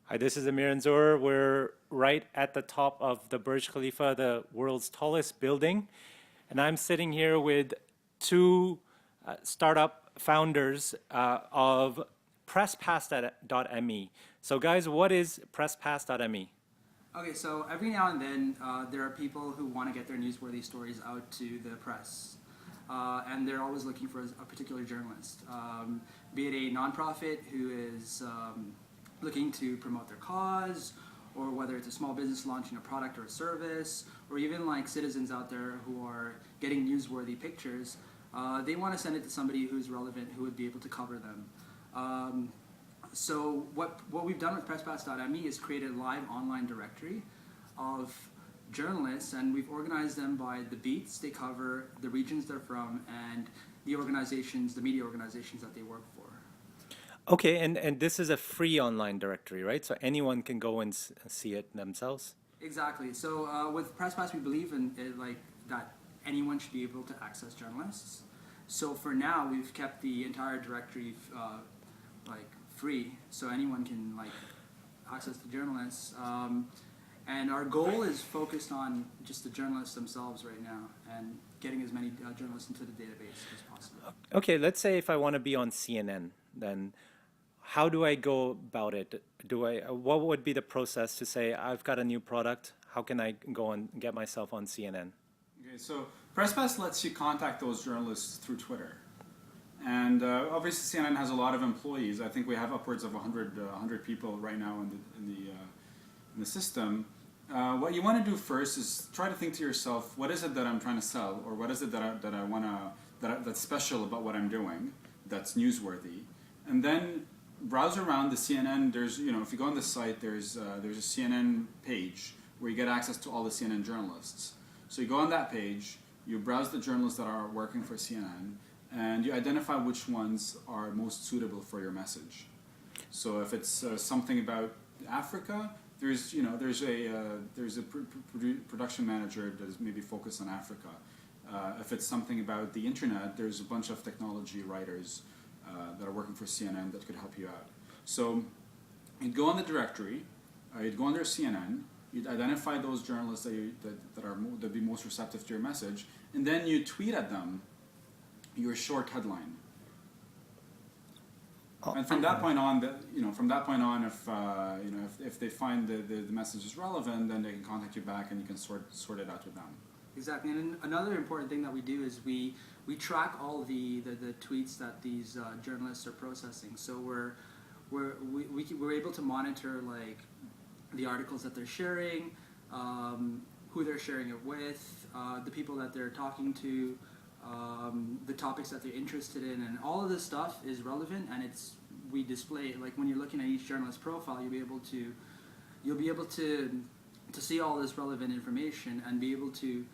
Hi, this is Amir Anzur. We're right at the top of the Burj Khalifa, the world's tallest building. And I'm sitting here with two startup founders of PressPass.me. So, guys, what is PressPass.me? Okay, so every now and then there are people who want to get their newsworthy stories out to the press. And they're always looking for a particular journalist, be it a nonprofit who is looking to promote their cause, or whether it's a small business launching a product or a service, or even like citizens out there who are getting newsworthy pictures. They want to send it to somebody who's relevant, who would be able to cover them. Um, so what we've done with PressPass.me is created a live online directory of journalists, and we've organized them by the beats they cover, the regions they're from, and the organizations, the media organizations that they work for. Okay, and this is a free online directory, right? So anyone can go and see it themselves. Exactly. So with PressPass, we believe in it, like that anyone should be able to access journalists. So for now, we've kept the entire directory like free, so anyone can like access the journalists. And our goal is focused on just the journalists themselves right now, and getting as many journalists into the database as possible. Okay, let's say if I want to be on CNN, then how do I go about it? What would be the process to say I've got a new product? How can I go and get myself on CNN? Okay, so PressPass lets you contact those journalists through Twitter. And obviously, CNN has a lot of employees. I think we have upwards of 100 people right now in the system. What you want to do first is try to think to yourself, what is it that I'm trying to sell, or what is it that I want to that's special about what I'm doing, that's newsworthy, and then browse around the CNN. There's if you go on the site, there's a CNN page where you get access to all the CNN journalists. So you go on that page, you browse the journalists that are working for CNN, and you identify which ones are most suitable for your message. So if it's something about Africa, there's a production manager that is maybe focused on Africa. If it's something about the internet, there's a bunch of technology writers that are working for CNN that could help you out. So you'd go on the directory, you'd go under CNN, you'd identify those journalists that'd be most receptive to your message, and then you tweet at them your short headline. And from that point on, if they find the message is relevant, then they can contact you back, and you can sort it out with them. Exactly, and another important thing that we do is we track all the tweets that these journalists are processing. So we're able to monitor like the articles that they're sharing, who they're sharing it with, the people that they're talking to, the topics that they're interested in, and all of this stuff is relevant, and we display like when you're looking at each journalist profile, you'll be able to see all this relevant information and be able to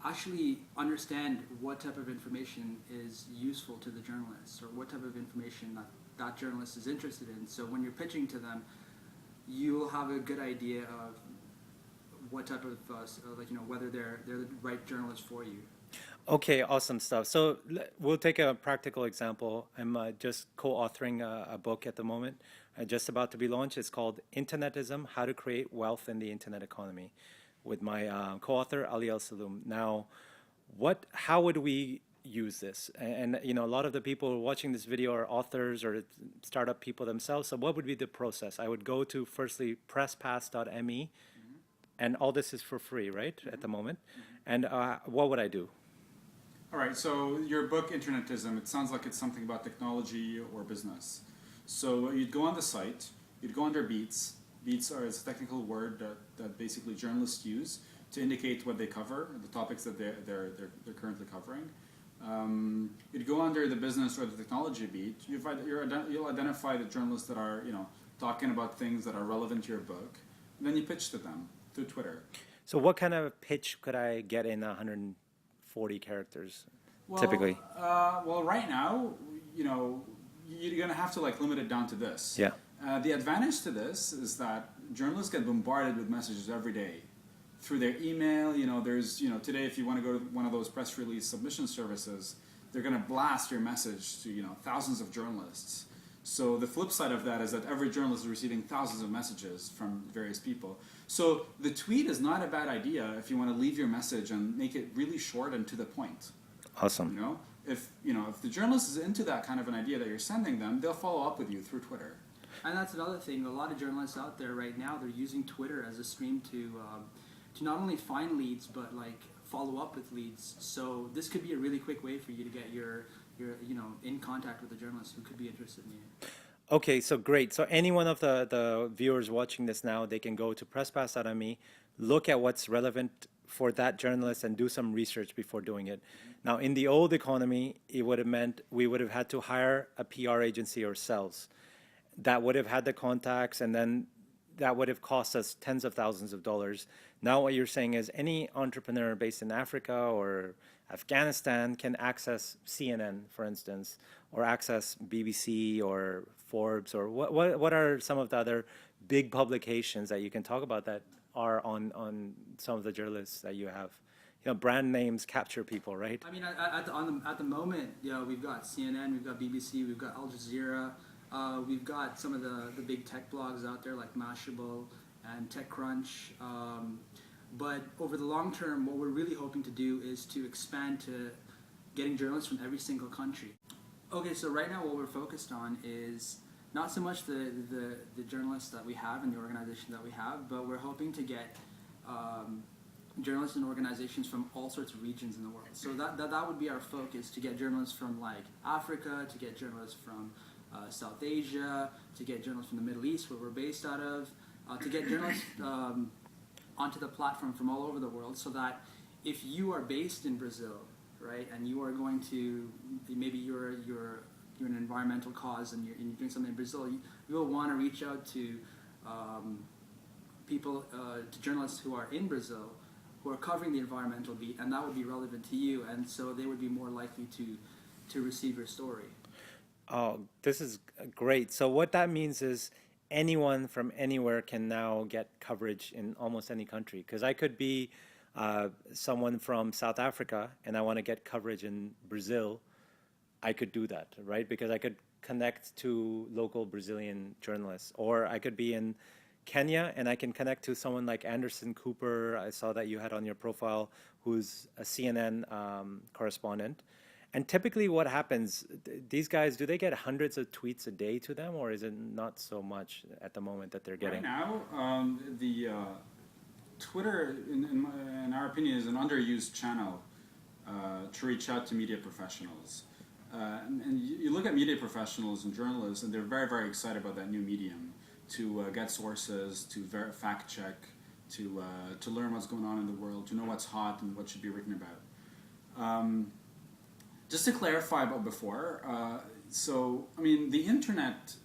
actually understand what type of information is useful to the journalists, or what type of information that journalist is interested in. So when you're pitching to them, you'll have a good idea of what type of whether they're the right journalist for you. Okay, awesome stuff. So we'll take a practical example. I'm just co-authoring a book at the moment, just about to be launched. It's called Internetism: How to Create Wealth in the Internet Economy, with my co-author Ali El Saloom. Now, how would we use this? And a lot of the people watching this video are authors or startup people themselves. So what would be the process? I would go to firstly presspass.me, and all this is for free, right, at the moment. And what would I do? All right, so your book, Internetism, it sounds like it's something about technology or business. So you'd go on the site, you'd go under beats. Beats is a technical word that basically journalists use to indicate what they cover, the topics that they're currently covering. You'd go under the business or the technology beat. You'll identify the journalists that are talking about things that are relevant to your book. And then you pitch to them through Twitter. So what kind of pitch could I get in 140 characters, Well, typically? well, right now, you're gonna have to limit it down to this. Yeah. The advantage to this is that journalists get bombarded with messages every day through their email. There's today, if you want to go to one of those press release submission services, they're gonna blast your message to thousands of journalists. So the flip side of that is that every journalist is receiving thousands of messages from various people. So the tweet is not a bad idea if you want to leave your message and make it really short and to the point. Awesome. If the journalist is into that kind of an idea that you're sending them, they'll follow up with you through Twitter. And that's another thing. A lot of journalists out there right now, they're using Twitter as a stream to not only find leads but like follow up with leads. So this could be a really quick way for you to get your in contact with a journalist who could be interested in you. Okay, so great. So any one of the viewers watching this now, they can go to presspass.me, look at what's relevant for that journalist and do some research before doing it. Now, in the old economy, it would have meant we would have had to hire a PR agency ourselves. That would have had the contacts, and then that would have cost us tens of thousands of dollars. Now what you're saying is any entrepreneur based in Africa or Afghanistan can access CNN, for instance, or access BBC or Forbes, or what are some of the other big publications that you can talk about that are on some of the journalists that you have? Brand names capture people, right? I mean, at the moment, we've got CNN, we've got BBC, we've got Al Jazeera, we've got some of the big tech blogs out there like Mashable and TechCrunch. But over the long term, what we're really hoping to do is to expand to getting journalists from every single country. Okay, so right now what we're focused on is not so much the journalists that we have and the organization that we have, but we're hoping to get journalists and organizations from all sorts of regions in the world. So that would be our focus, to get journalists from like Africa, to get journalists from South Asia, to get journalists from the Middle East, where we're based out of, to get journalists onto the platform from all over the world, so that if you are based in Brazil, right, and you are going to, maybe you're an environmental cause and you're doing something in Brazil, you will want to reach out to people, to journalists who are in Brazil, who are covering the environmental beat, and that would be relevant to you, and so they would be more likely to receive your story. Oh, this is great. So what that means is anyone from anywhere can now get coverage in almost any country. Because I could be someone from South Africa and I want to get coverage in Brazil. I could do that, right? Because I could connect to local Brazilian journalists. Or I could be in Kenya and I can connect to someone like Anderson Cooper. I saw that you had on your profile, who's a CNN correspondent. And typically what happens, these guys, do they get hundreds of tweets a day to them, or is it not so much at the moment that they're getting? Right now, the Twitter, in our opinion, is an underused channel to reach out to media professionals. And you look at media professionals and journalists, and they're very, very excited about that new medium, to get sources, to fact check, to learn what's going on in the world, to know what's hot and what should be written about. Just to clarify about before, the internet,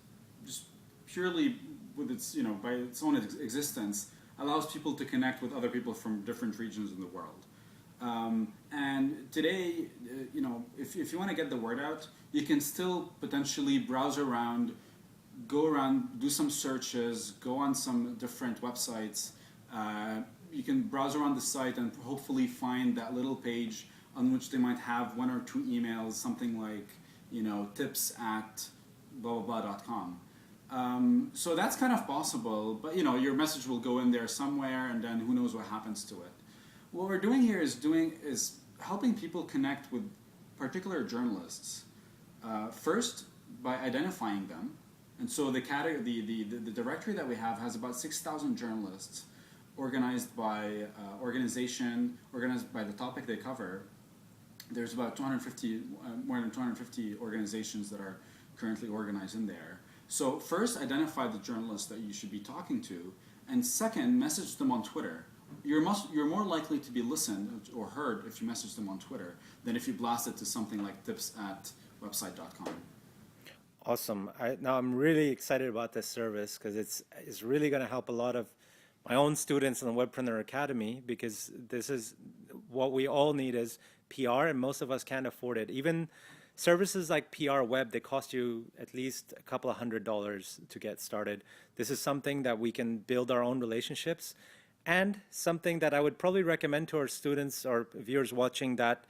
just purely with its, by its own existence, allows people to connect with other people from different regions in the world. And today, if you want to get the word out, you can still potentially browse around, go around, do some searches, go on some different websites. You can browse around the site and hopefully find that little page on which they might have one or two emails, something like, tips@blah.com. So that's kind of possible, but your message will go in there somewhere, and then who knows what happens to it. What we're doing here is helping people connect with particular journalists. First, by identifying them, and so the directory that we have has about 6,000 journalists, organized by organization, organized by the topic they cover. There's about more than 250 organizations that are currently organized in there. So first, identify the journalists that you should be talking to, and second, message them on Twitter. You're more likely to be listened or heard if you message them on Twitter than if you blast it to something like tips@website.com. Awesome. Now I'm really excited about this service because it's really going to help a lot of my own students in the Webpreneur Academy, because this is what we all need is PR, and most of us can't afford it. Even services like PR Web, they cost you at least a couple of $100 to get started. This is something that we can build our own relationships, and something that I would probably recommend to our students or viewers watching, that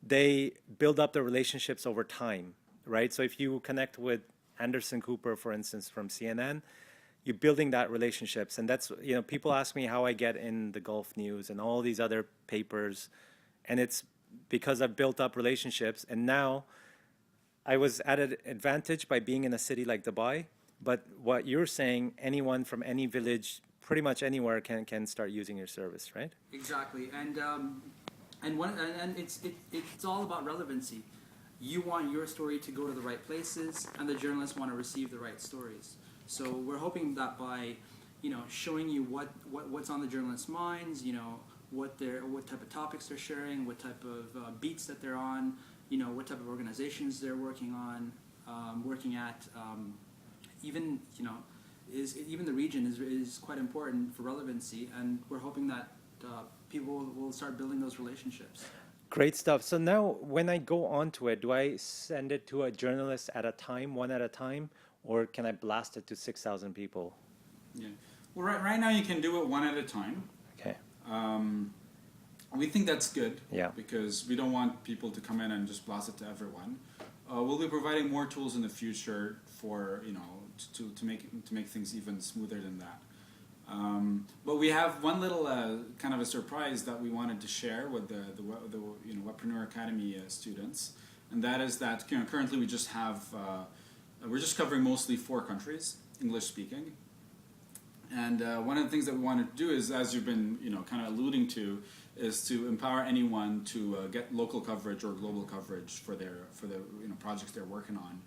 they build up the relationships over time, right? So if you connect with Anderson Cooper, for instance, from CNN, you're building that relationships. And that's, people ask me how I get in the Gulf News and all these other papers. And it's because I've built up relationships. And now I was at an advantage by being in a city like Dubai. But what you're saying, anyone from any village, pretty much anywhere can start using your service, right? Exactly, and it's all about relevancy. You want your story to go to the right places, and the journalists want to receive the right stories. So we're hoping that by, showing you what's on the journalists' minds, what type of topics they're sharing, what type of beats that they're on, what type of organizations they're working on, working at. Even the region is quite important for relevancy, and we're hoping that people will start building those relationships. Great stuff. So now when I go onto it, do I send it to a journalist at a time, one at a time, or can I blast it to 6,000 people? Yeah. Well, right now you can do it one at a time. Okay. We think that's good. Yeah. Because we don't want people to come in and just blast it to everyone. We'll be providing more tools in the future for to make things even smoother than that. But we have one little kind of a surprise that we wanted to share with the Webpreneur Academy students, and that is that currently we just have we're just covering mostly 4 countries, English speaking. And one of the things that we wanted to do is, as you've been kind of alluding to, is to empower anyone to get local coverage or global coverage for the projects they're working on.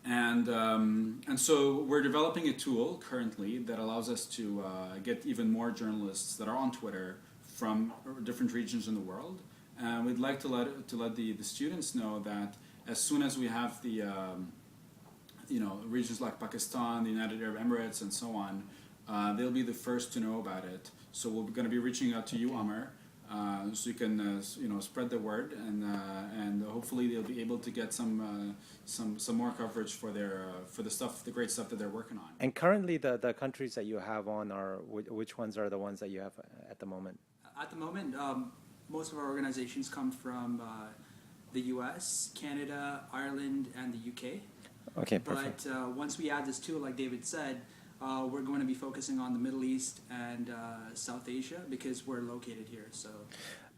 And so we're developing a tool currently that allows us to get even more journalists that are on Twitter from different regions in the world. And we'd like to let the students know that as soon as we have the regions like Pakistan, the United Arab Emirates, and so on, they'll be the first to know about it. So we're going to be reaching out to you, Amir, so you can spread the word, and hopefully they'll be able to get some more coverage for the great stuff that they're working on. And currently the countries that you have on are, which ones are the ones that you have at the moment? At the moment, most of our organizations come from the U.S., Canada, Ireland, and the U.K. Okay, perfect. But once we add this tool, like David said, we're going to be focusing on the Middle East and South Asia because we're located here. So,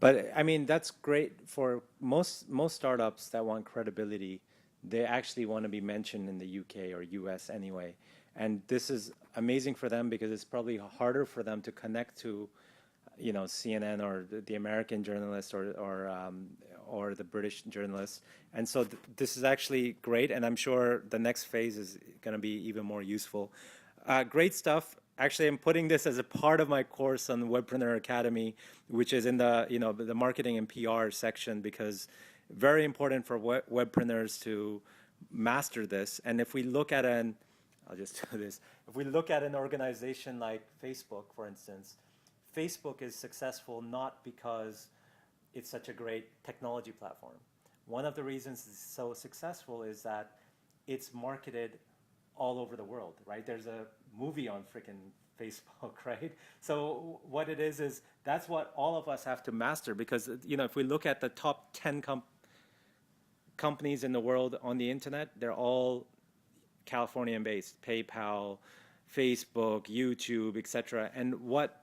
but I mean, that's great for most startups that want credibility. They actually want to be mentioned in the UK or US anyway, and this is amazing for them because it's probably harder for them to connect to, CNN or the American journalist or the British journalist. And so this is actually great, and I'm sure the next phase is going to be even more useful. Great stuff. Actually, I'm putting this as a part of my course on Webpreneur Academy, which is in the marketing and PR section, because very important for webpreneurs to master this. And if we look at I'll just do this. If we look at an organization like Facebook, for instance, Facebook is successful not because it's such a great technology platform. One of the reasons it's so successful is that it's marketed all over the world, right? There's a movie on freaking Facebook, right? So what it is that's what all of us have to master, because if we look at the top 10 companies in the world on the internet, they're all Californian based: PayPal, Facebook, YouTube, etc. And what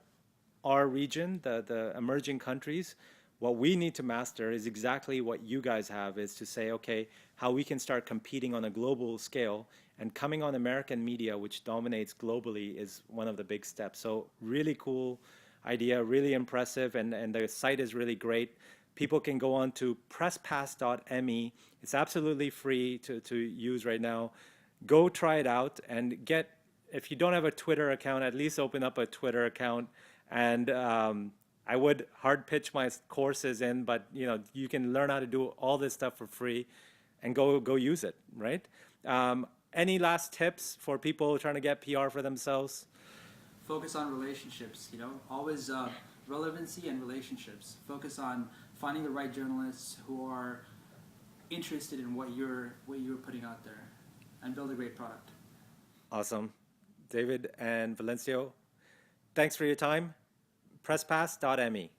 our region, the emerging countries, what we need to master is exactly what you guys have, is to say, okay, how we can start competing on a global scale, and coming on American media, which dominates globally, is one of the big steps. So really cool idea, really impressive, and the site is really great. People can go on to presspass.me. It's absolutely free to use right now. Go try it out and if you don't have a Twitter account, at least open up a Twitter account. And I would hard pitch my courses in, but you can learn how to do all this stuff for free, and go use it, right? Any last tips for people trying to get PR for themselves? focus on relationships. Always relevancy and relationships. Focus on finding the right journalists who are interested in what you're putting out there, and build a great product. Awesome. David and Valencio, thanks for your time. Presspass.me.